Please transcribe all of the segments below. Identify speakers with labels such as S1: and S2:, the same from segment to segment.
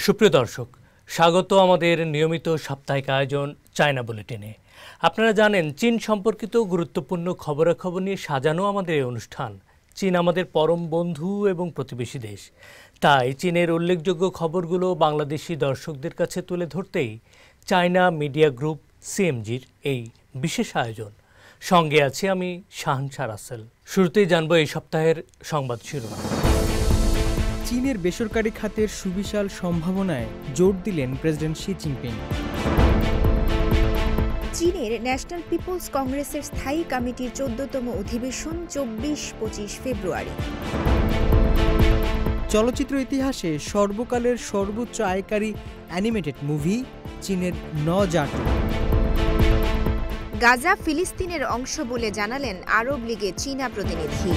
S1: সুপ্রিয় দর্শক, স্বাগত আমাদের নিয়মিত সাপ্তাহিক আয়োজন চায়না বুলেটিনে। আপনারা জানেন, চীন সম্পর্কিত গুরুত্বপূর্ণ খবরাখবর নিয়ে সাজানো আমাদের এই অনুষ্ঠান। চীন আমাদের পরম বন্ধু এবং প্রতিবেশী দেশ, তাই চীনের উল্লেখযোগ্য খবরগুলো বাংলাদেশি দর্শকদের কাছে তুলে ধরতেই চায়না মিডিয়া গ্রুপ সিএমজির এই বিশেষ আয়োজন। সঙ্গে আছি আমি শাহানশা রাসেল। শুরুতেই জানবো এই সপ্তাহের সংবাদ শিরোনাম।
S2: চীনের বেসরকারি খাতের সুবিশাল সম্ভাবনায় জোর দিলেন প্রেসিডেন্ট শি জিনপিং।
S3: চীনের ন্যাশনাল পিপলস কংগ্রেসের স্থায়ী কমিটির 14তম অধিবেশন 24-25 ফেব্রুয়ারি।
S2: চলচ্চিত্র ইতিহাসে সর্বকালের সর্বোচ্চ আয়কারী অ্যানিমেটেড মুভি চীনের নজাটু।
S3: গাজা ফিলিস্তিনের অংশ বলে জানালেন আরব লীগের চীনা প্রতিনিধি।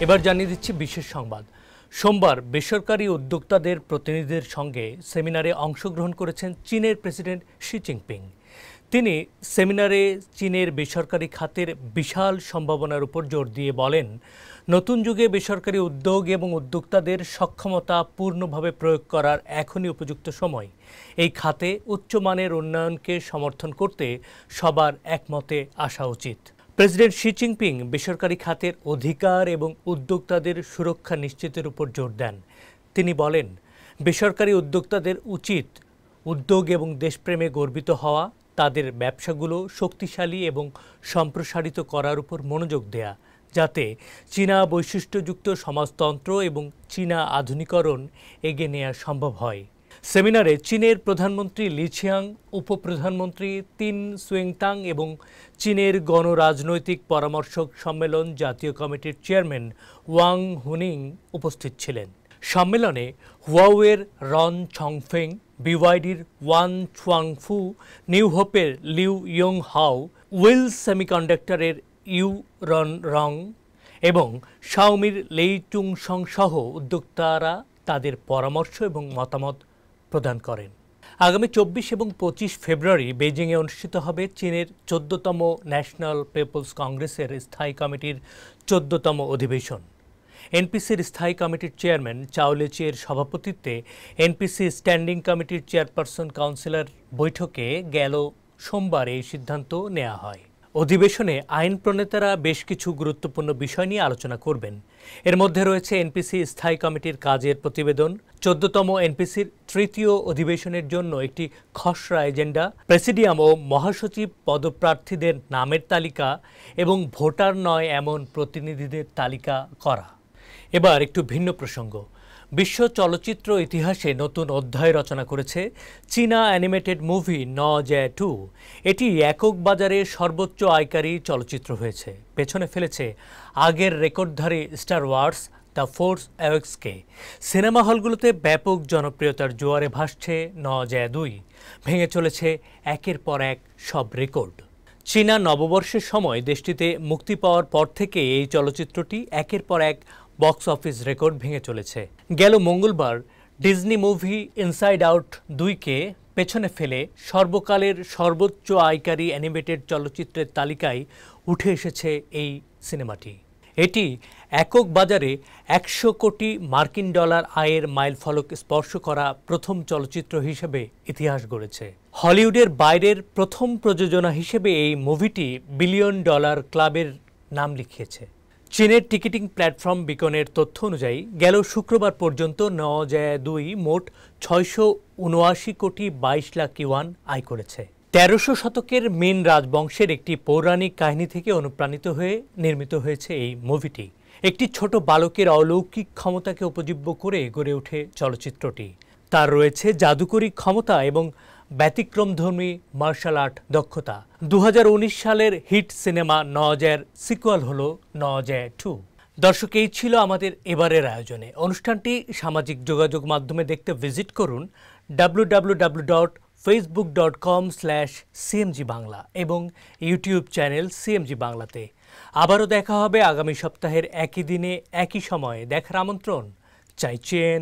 S1: এবার জানিয়ে দিচ্ছি বিশেষ সংবাদ। সোমবার বেসরকারি উদ্যোক্তাদের প্রতিনিধিদের সঙ্গে সেমিনারে অংশগ্রহণ করেছেন চীনের প্রেসিডেন্ট শি জিনপিং। তিনি সেমিনারে চীনের বেসরকারি খাতের বিশাল সম্ভাবনার উপর জোর দিয়ে বলেন, নতুন যুগে বেসরকারি উদ্যোগ এবং উদ্যোক্তাদের সক্ষমতা পূর্ণভাবে প্রয়োগ করার এখনই উপযুক্ত সময়। এই খাতে উচ্চমানের উন্নয়নকে সমর্থন করতে সবার একমতে আসা উচিত। প্রেসিডেন্ট শি জিনপিং বেসরকারি খাতের অধিকার এবং উদ্যোক্তাদের সুরক্ষা নিশ্চিতের উপর জোর দেন। তিনি বলেন, বেসরকারি উদ্যোক্তাদের উচিত উদ্যোগ এবং দেশপ্রেমে গর্বিত হওয়া, তাদের ব্যবসাগুলো শক্তিশালী এবং সম্প্রসারিত করার উপর মনোযোগ দেয়া, যাতে চীনা বৈশিষ্ট্যযুক্ত সমাজতন্ত্র এবং চীনা আধুনিকরণ এগিয়ে নেওয়া সম্ভব হয়। সেমিনারে চীনের প্রধানমন্ত্রী লি ছিয়াং, উপপ্রধানমন্ত্রী তিন সুয়েংতাং এবং চীনের গণরাজনৈতিক পরামর্শক সম্মেলন জাতীয় কমিটির চেয়ারম্যান ওয়াং হুনিং উপস্থিত ছিলেন। সম্মেলনে হুয়াওয়ের রন ছংফেং, বিওয়াইডির ওয়ান চুয়াংফু, নিউ হোপের লিউ ইয়ং হাও, উইল সেমিকন্ডাক্টরের ইউ রন রং এবং শাওমির লেই টুং সং সহ উদ্যোক্তারা তাদের পরামর্শ এবং মতামত প্রদান করেন। আগামী 24 এবং 25 ফেব্রুয়ারি বেইজিংয়ে অনুষ্ঠিত হবে চীনের 14তম ন্যাশনাল পিপলস কংগ্রেসের স্থায়ী কমিটির 14তম অধিবেশন। এনপিসির স্থায়ী কমিটির চেয়ারম্যান চাও লেচির সভাপতিত্বে এনপিসি স্ট্যান্ডিং কমিটির চেয়ারপারসন কাউন্সিলর বৈঠকে গেল সোমবার এই সিদ্ধান্ত নেওয়া হয়। অধিবেশনে আইন প্রণেতারা বেশ কিছু গুরুত্বপূর্ণ বিষয় নিয়ে আলোচনা করবেন। এর মধ্যে রয়েছে এনপিসি স্থায়ী কমিটির কাজের প্রতিবেদন, 14তম এনপিসির তৃতীয় অধিবেশনের জন্য একটি খসড়া এজেন্ডা, প্রেসিডিয়াম ও মহাসচিব পদপ্রার্থীদের নামের তালিকা এবং ভোটার নয় এমন প্রতিনিধিদের তালিকা করা। এবার একটু ভিন্ন প্রসঙ্গ। বিশ্ব চলচ্চিত্র ইতিহাসে নতুন অধ্যায় রচনা করেছে চীনা অ্যানিমেটেড মুভি নজাটু। এটি একক বাজারে সর্বোচ্চ আয়কারী চলচ্চিত্র হয়েছে, পেছনে ফেলেছে আগের রেকর্ডধারী স্টার ওয়ার্স দ্য ফোর্স অ্যাওয়েকেন্সকে। সিনেমা হলগুলোতে ব্যাপক জনপ্রিয়তার জোয়ারে ভাসছে নজাটু, ভেঙে চলেছে একের পর এক সব রেকর্ড। চীনা নববর্ষের সময় দেশটিতে মুক্তি পাওয়ার পর থেকে এই চলচ্চিত্রটি একের পর এক বক্স অফিস রেকর্ড ভেঙে চলেছে। গেল মঙ্গলবার ডিজনি মুভি ইনসাইড আউট 2কে পেছনে ফেলে সর্বকালের সর্বোচ্চ আয়কারী অ্যানিমেটেড চলচ্চিত্রের তালিকায় উঠে এসেছে এই সিনেমাটি। এটি একক বাজারে 100 কোটি মার্কিন ডলার আয়ের মাইলফলক স্পর্শ করা প্রথম চলচ্চিত্র হিসেবে ইতিহাস গড়েছে। হলিউডের বাইরের প্রথম প্রযোজনা হিসেবে এই মুভিটি $বিলিয়ন ক্লাবের নাম লিখিয়েছে। চীনের টিকিটিং প্ল্যাটফর্ম বিকনের তথ্য অনুযায়ী গেল শুক্রবার পর্যন্ত নজাটু মোট 679 কোটি 22 লাখ ইউয়ান আয় করেছে। 1300 শতকের মিন রাজবংশের একটি পৌরাণিক কাহিনী থেকে অনুপ্রাণিত হয়ে নির্মিত হয়েছে এই মুভিটি। একটি ছোট বালকের অলৌকিক ক্ষমতাকে উপজীব্য করে গড়ে ওঠে চলচ্চিত্রটি। তার রয়েছে জাদুকরী ক্ষমতা এবং ব্যতিক্রমধর্মী মার্শাল আর্ট দক্ষতা। 2019 সালের হিট সিনেমা নজার সিকুয়াল হলো নজাটু। দর্শক, এই ছিল আমাদের এবারের আয়োজনে। অনুষ্ঠানটি সামাজিক যোগাযোগ মাধ্যমে দেখতে ভিজিট করুন www.facebook.com/cmg বাংলা এবং ইউটিউব চ্যানেল সিএমজি বাংলাতে। আবারও দেখা হবে আগামী সপ্তাহের একই দিনে একই সময়ে। দেখার আমন্ত্রণ চাইছেন।